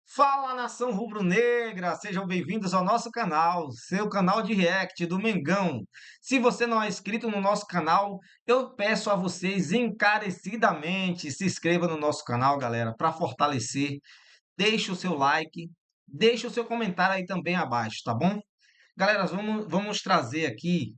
Fala, nação rubro-negra! Sejam bem-vindos ao nosso canal, seu canal de react do Mengão. Se você não é inscrito no nosso canal, eu peço a vocês encarecidamente se inscreva no nosso canal, galera, para fortalecer. Deixe o seu like, deixe o seu comentário aí também abaixo, tá bom? Galera, vamos trazer aqui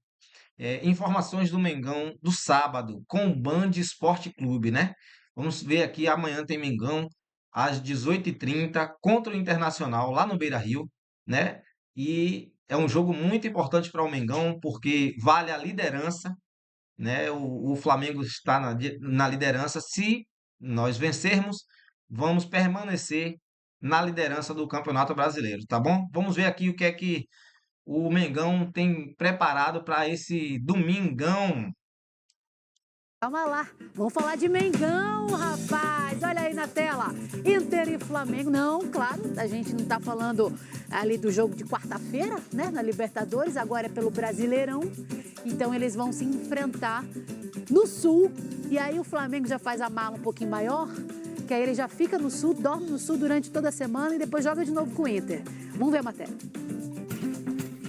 informações do Mengão do sábado com o Band Esporte Clube, né? Vamos ver aqui, amanhã tem Mengão às 18h30 contra o Internacional lá no Beira-Rio, né? E é um jogo muito importante para o Mengão porque vale a liderança, né? O Flamengo está na liderança. Se nós vencermos, vamos permanecer na liderança do Campeonato Brasileiro, tá bom? Vamos ver aqui o que é que o Mengão tem preparado para esse domingão. Calma lá, vamos falar de Mengão, rapaz. Olha aí na tela, Inter e Flamengo. Não, claro, a gente não tá falando ali do jogo de quarta-feira, né, na Libertadores, agora é pelo Brasileirão. Então eles vão se enfrentar no Sul. E aí o Flamengo já faz a mala um pouquinho maior, que aí ele já fica no Sul, dorme no Sul durante toda a semana e depois joga de novo com o Inter. Vamos ver a matéria.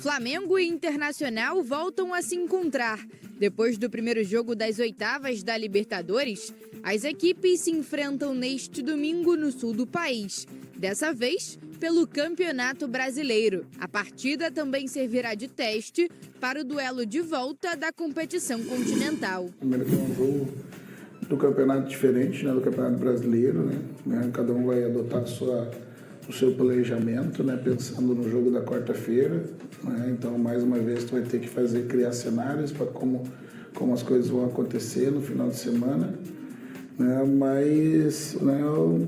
Flamengo e Internacional voltam a se encontrar. Depois do primeiro jogo das oitavas da Libertadores, as equipes se enfrentam neste domingo no sul do país. Dessa vez, pelo Campeonato Brasileiro. A partida também servirá de teste para o duelo de volta da competição continental. Primeiro tem um jogo do campeonato diferente, né, do Campeonato Brasileiro, né? Cada um vai adotar o seu planejamento, né, pensando no jogo da quarta-feira, né? Então, mais uma vez, tu vai ter que criar cenários para como as coisas vão acontecer no final de semana, né? Mas, né,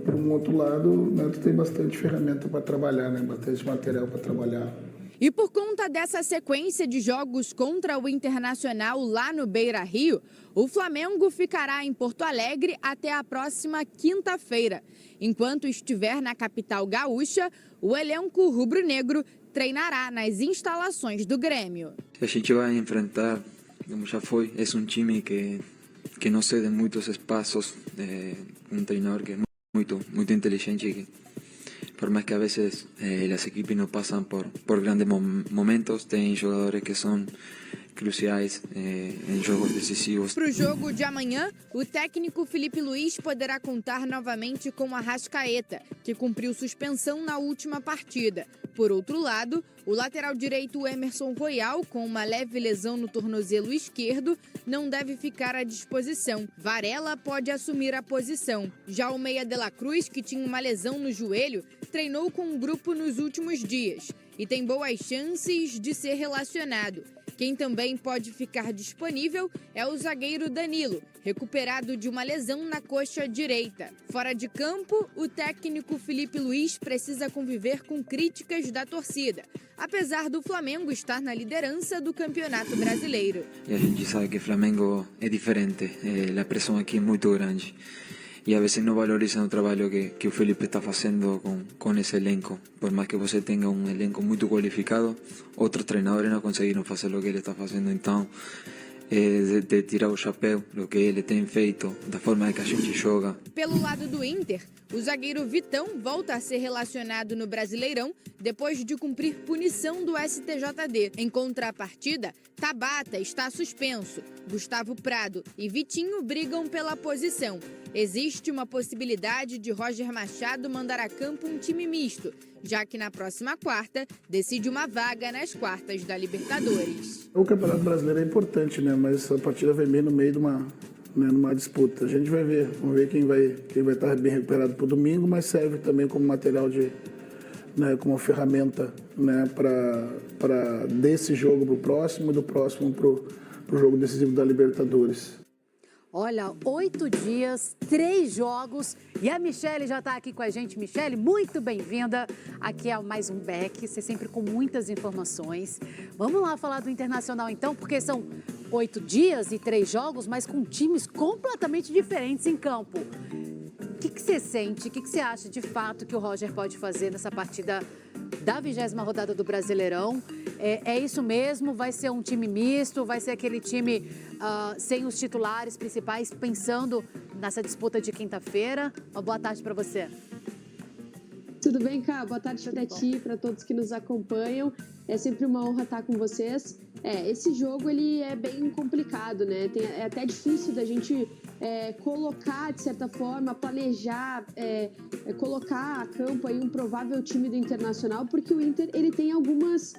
por um outro lado, né, tu tem bastante ferramenta para trabalhar, né, bastante material para trabalhar. E por conta dessa sequência de jogos contra o Internacional lá no Beira-Rio, o Flamengo ficará em Porto Alegre até a próxima quinta-feira. Enquanto estiver na capital gaúcha, o elenco rubro-negro treinará nas instalações do Grêmio. A gente vai enfrentar, como já foi, é um time que não cede muitos espaços, um treinador que é muito inteligente, por más que a veces las equipes no pasan por grandes momentos, tem jogadores que são cruciais em jogos decisivos. Para o jogo de amanhã, o técnico Felipe Luiz poderá contar novamente com Arrascaeta, que cumpriu suspensão na última partida. Por outro lado, o lateral direito Emerson Royal, com uma leve lesão no tornozelo esquerdo, não deve ficar à disposição. Varela pode assumir a posição. Já o meia de la Cruz, que tinha uma lesão no joelho, treinou com o grupo nos últimos dias e tem boas chances de ser relacionado. Quem também pode ficar disponível é o zagueiro Danilo, recuperado de uma lesão na coxa direita. Fora de campo, o técnico Felipe Luiz precisa conviver com críticas da torcida, apesar do Flamengo estar na liderança do Campeonato Brasileiro. E a gente sabe que o Flamengo é diferente, a pressão aqui é muito grande. E a veces no valorizan o trabalho que o Felipe está fazendo com esse elenco. Por mais que você tenha um elenco muito qualificado, outros treinadores não conseguiram fazer o que ele está fazendo. Então, de tirar o chapéu do que ele tem feito, da forma que a gente joga. Pelo lado do Inter, o zagueiro Vitão volta a ser relacionado no Brasileirão depois de cumprir punição do STJD. Em contrapartida, Tabata está suspenso. Gustavo Prado e Vitinho brigam pela posição. Existe uma possibilidade de Roger Machado mandar a campo um time misto, já que na próxima quarta decide uma vaga nas quartas da Libertadores. O Campeonato Brasileiro é importante, né? Mas a partida vem bem no meio de numa disputa. A gente vai ver, vamos ver quem vai estar bem recuperado para o domingo, mas serve também como material como ferramenta, né, para desse jogo para o próximo e do próximo para o jogo decisivo da Libertadores. Olha, 8 dias, 3 jogos e a Michele já está aqui com a gente. Michele, muito bem-vinda aqui a mais um Beck, você sempre com muitas informações. Vamos lá falar do Internacional então, porque são 8 dias e 3 jogos, mas com times completamente diferentes em campo. O que você sente, o que você acha de fato que o Roger pode fazer nessa partida da 20ª rodada do Brasileirão? É isso mesmo? Vai ser um time misto? Vai ser aquele time sem os titulares principais, pensando nessa disputa de quinta-feira? Uma boa tarde para você. Tudo bem, Cá? Boa tarde para ti, para todos que nos acompanham. É sempre uma honra estar com vocês. Esse jogo ele é bem complicado, né? É até difícil da gente colocar, de certa forma, planejar, colocar a campo aí um provável time do Internacional, porque o Inter ele tem algumas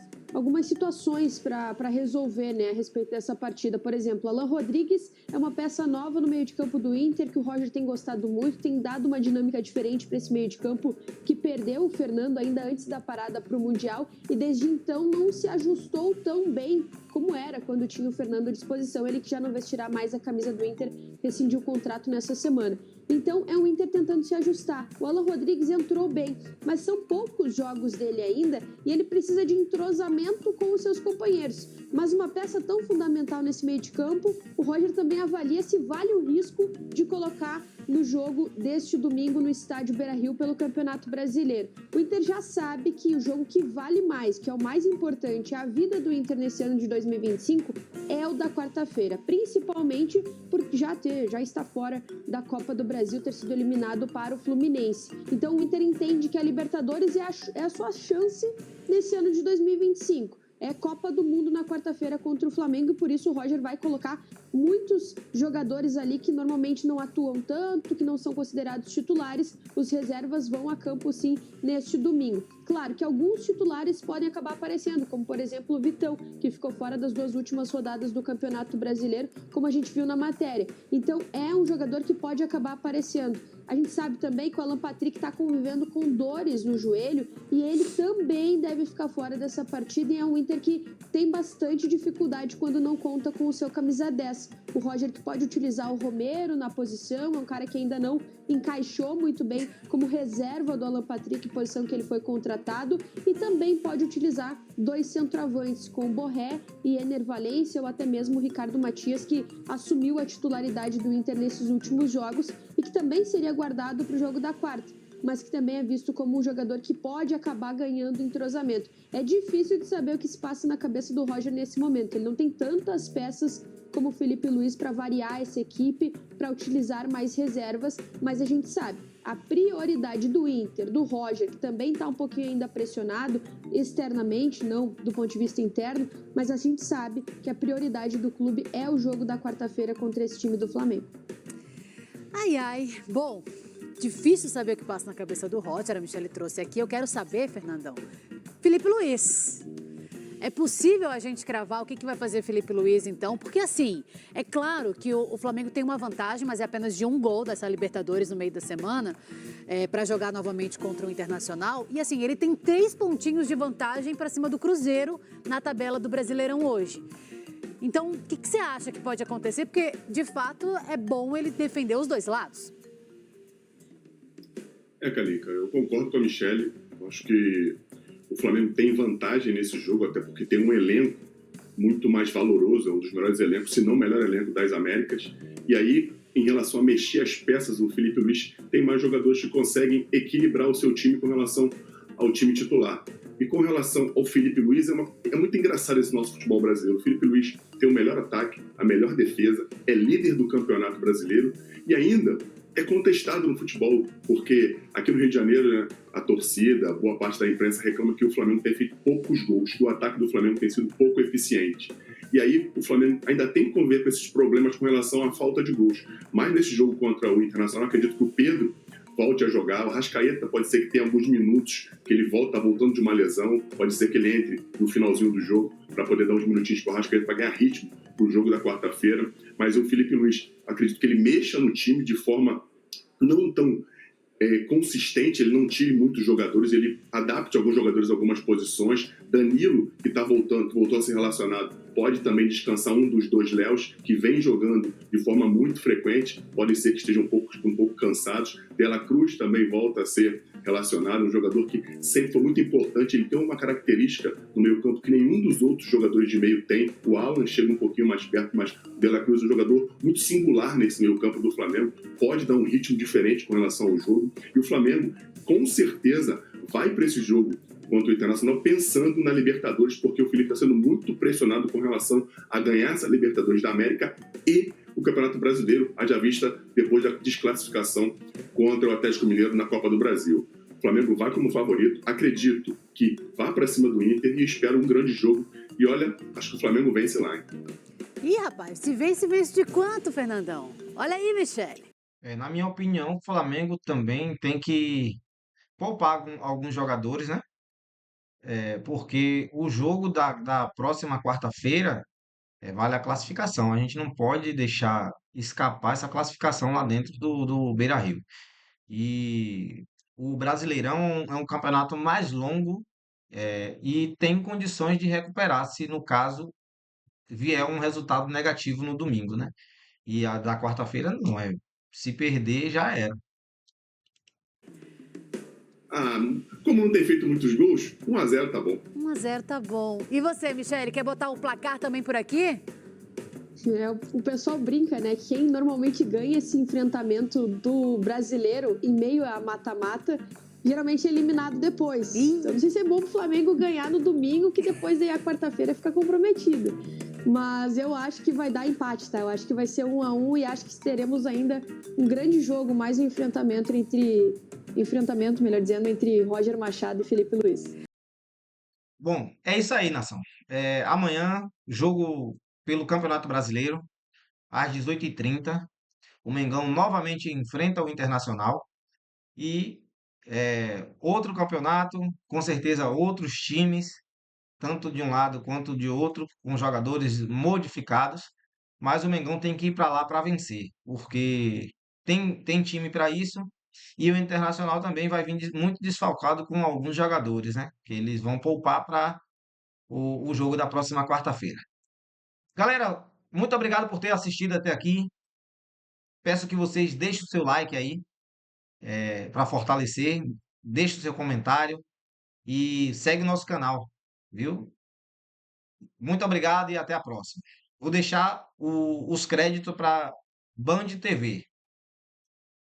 situações para resolver, né, a respeito dessa partida. Por exemplo, Alan Rodrigues é uma peça nova no meio de campo do Inter, que o Roger tem gostado muito, tem dado uma dinâmica diferente para esse meio de campo, que perdeu o Fernando ainda antes da parada para o Mundial, e desde então não se ajustou tão bem como era quando tinha o Fernando à disposição. Ele que já não vestirá mais a camisa do Inter, rescindiu o contrato nessa semana. Então é o Inter tentando se ajustar. O Alan Rodrigues entrou bem, mas são poucos jogos dele ainda e ele precisa de entrosamento com os seus companheiros. Mas uma peça tão fundamental nesse meio de campo, o Roger também avalia se vale o risco de colocar no jogo deste domingo no estádio Beira-Rio pelo Campeonato Brasileiro. O Inter já sabe que o jogo que vale mais, que é o mais importante, a vida do Inter nesse ano de 2025, é o da quarta-feira, principalmente porque já está fora da Copa do Brasil, ter sido eliminado para o Fluminense. Então o Inter entende que a Libertadores é a sua chance nesse ano de 2025. É Copa do Mundo na quarta-feira contra o Flamengo e por isso o Roger vai colocar muitos jogadores ali que normalmente não atuam tanto, que não são considerados titulares. Os reservas vão a campo sim neste domingo. Claro que alguns titulares podem acabar aparecendo, como por exemplo o Vitão, que ficou fora das 2 últimas rodadas do Campeonato Brasileiro, como a gente viu na matéria. Então é um jogador que pode acabar aparecendo. A gente sabe também que o Alan Patrick está convivendo com dores no joelho e ele também deve ficar fora dessa partida, e é um Inter que tem bastante dificuldade quando não conta com o seu camisa 10. O Roger que pode utilizar o Romero na posição, é um cara que ainda não encaixou muito bem como reserva do Alan Patrick, posição que ele foi contratado, e também pode utilizar 2 centroavantes com Borré e Ener Valencia, ou até mesmo o Ricardo Matias, que assumiu a titularidade do Inter nesses últimos jogos e que também seria guardado para o jogo da quarta, mas que também é visto como um jogador que pode acabar ganhando entrosamento. É difícil de saber o que se passa na cabeça do Roger nesse momento. Ele não tem tantas peças como o Felipe Luiz para variar essa equipe, para utilizar mais reservas, mas a gente sabe, a prioridade do Inter, do Roger, que também está um pouquinho ainda pressionado externamente, não do ponto de vista interno, mas a gente sabe que a prioridade do clube é o jogo da quarta-feira contra esse time do Flamengo. Ai, ai. Bom, difícil saber o que passa na cabeça do Roger, a Michele trouxe aqui. Eu quero saber, Fernandão, Felipe Luiz. É possível a gente cravar o que vai fazer Felipe Luiz, então? Porque, assim, é claro que o Flamengo tem uma vantagem, mas é apenas de 1 gol dessa Libertadores no meio da semana, para jogar novamente contra o Internacional. E, assim, ele tem 3 pontinhos de vantagem para cima do Cruzeiro na tabela do Brasileirão hoje. Então, o que você acha que pode acontecer? Porque, de fato, é bom ele defender os 2 lados. Calica, eu concordo com a Michele. Acho que o Flamengo tem vantagem nesse jogo, até porque tem um elenco muito mais valoroso, é um dos melhores elencos, se não o melhor elenco das Américas. E aí, em relação a mexer as peças, o Felipe Luiz tem mais jogadores que conseguem equilibrar o seu time com relação ao time titular. E com relação ao Felipe Luiz, é muito engraçado esse nosso futebol brasileiro. O Felipe Luiz tem o melhor ataque, a melhor defesa, é líder do Campeonato Brasileiro e ainda é contestado no futebol, porque aqui no Rio de Janeiro, né, a torcida, boa parte da imprensa reclama que o Flamengo tem feito poucos gols, que o ataque do Flamengo tem sido pouco eficiente. E aí o Flamengo ainda tem que conviver com esses problemas com relação à falta de gols. Mas nesse jogo contra o Internacional, acredito que o Pedro volte a jogar. O Arrascaeta pode ser que tenha alguns minutos que ele voltando de uma lesão, pode ser que ele entre no finalzinho do jogo para poder dar uns minutinhos para o Arrascaeta para ganhar ritmo para o jogo da quarta-feira. Mas o Felipe Luiz, acredito que ele mexa no time de forma não tão consistente, ele não tire muitos jogadores, ele adapte alguns jogadores a algumas posições. Danilo, que voltou a ser relacionado, pode também descansar um dos 2 Léos, que vem jogando de forma muito frequente, pode ser que estejam um pouco cansados. De La Cruz também volta a ser relacionado, um jogador que sempre foi muito importante, ele tem uma característica no meio campo que nenhum dos outros jogadores de meio tem. O Alan chega um pouquinho mais perto, mas o De La Cruz é um jogador muito singular nesse meio campo do Flamengo, pode dar um ritmo diferente com relação ao jogo, e o Flamengo, com certeza, vai para esse jogo contra o Internacional pensando na Libertadores, porque o Felipe está sendo muito pressionado com relação a ganhar essa Libertadores da América e o Campeonato Brasileiro, haja vista depois da desclassificação contra o Atlético Mineiro na Copa do Brasil. O Flamengo vai como favorito. Acredito que vá para cima do Inter e espero um grande jogo. E olha, acho que o Flamengo vence lá, hein? Ih, rapaz, se vence de quanto, Fernandão? Olha aí, Michele. Na minha opinião, o Flamengo também tem que poupar alguns jogadores, né? Porque o jogo da próxima quarta-feira vale a classificação. A gente não pode deixar escapar essa classificação lá dentro do Beira-Rio. E o Brasileirão é um campeonato mais longo, e tem condições de recuperar se, no caso, vier um resultado negativo no domingo, né? E a da quarta-feira não é. Se perder, já era. Ah, como não tem feito muitos gols, 1-0 tá bom. 1-0 tá bom. E você, Michele, quer botar o placar também por aqui? O pessoal brinca, né? Quem normalmente ganha esse enfrentamento do brasileiro em meio a mata-mata, geralmente é eliminado depois. Então não sei se é bom pro Flamengo ganhar no domingo, que depois daí a quarta-feira fica comprometido. Mas eu acho que vai dar empate, tá? Eu acho que vai ser 1-1 e acho que teremos ainda um grande jogo, mais um enfrentamento melhor dizendo, entre Roger Machado e Felipe Luiz. Bom, é isso aí, nação. Amanhã, jogo pelo Campeonato Brasileiro, às 18h30. O Mengão novamente enfrenta o Internacional. E outro campeonato, com certeza outros times, tanto de um lado quanto de outro, com jogadores modificados. Mas o Mengão tem que ir para lá para vencer, porque tem time para isso. E o Internacional também vai vir muito desfalcado com alguns jogadores, né? Que eles vão poupar para o jogo da próxima quarta-feira. Galera, muito obrigado por ter assistido até aqui. Peço que vocês deixem o seu like aí, para fortalecer. Deixe o seu comentário e segue nosso canal, viu? Muito obrigado e até a próxima. Vou deixar os créditos para Band TV.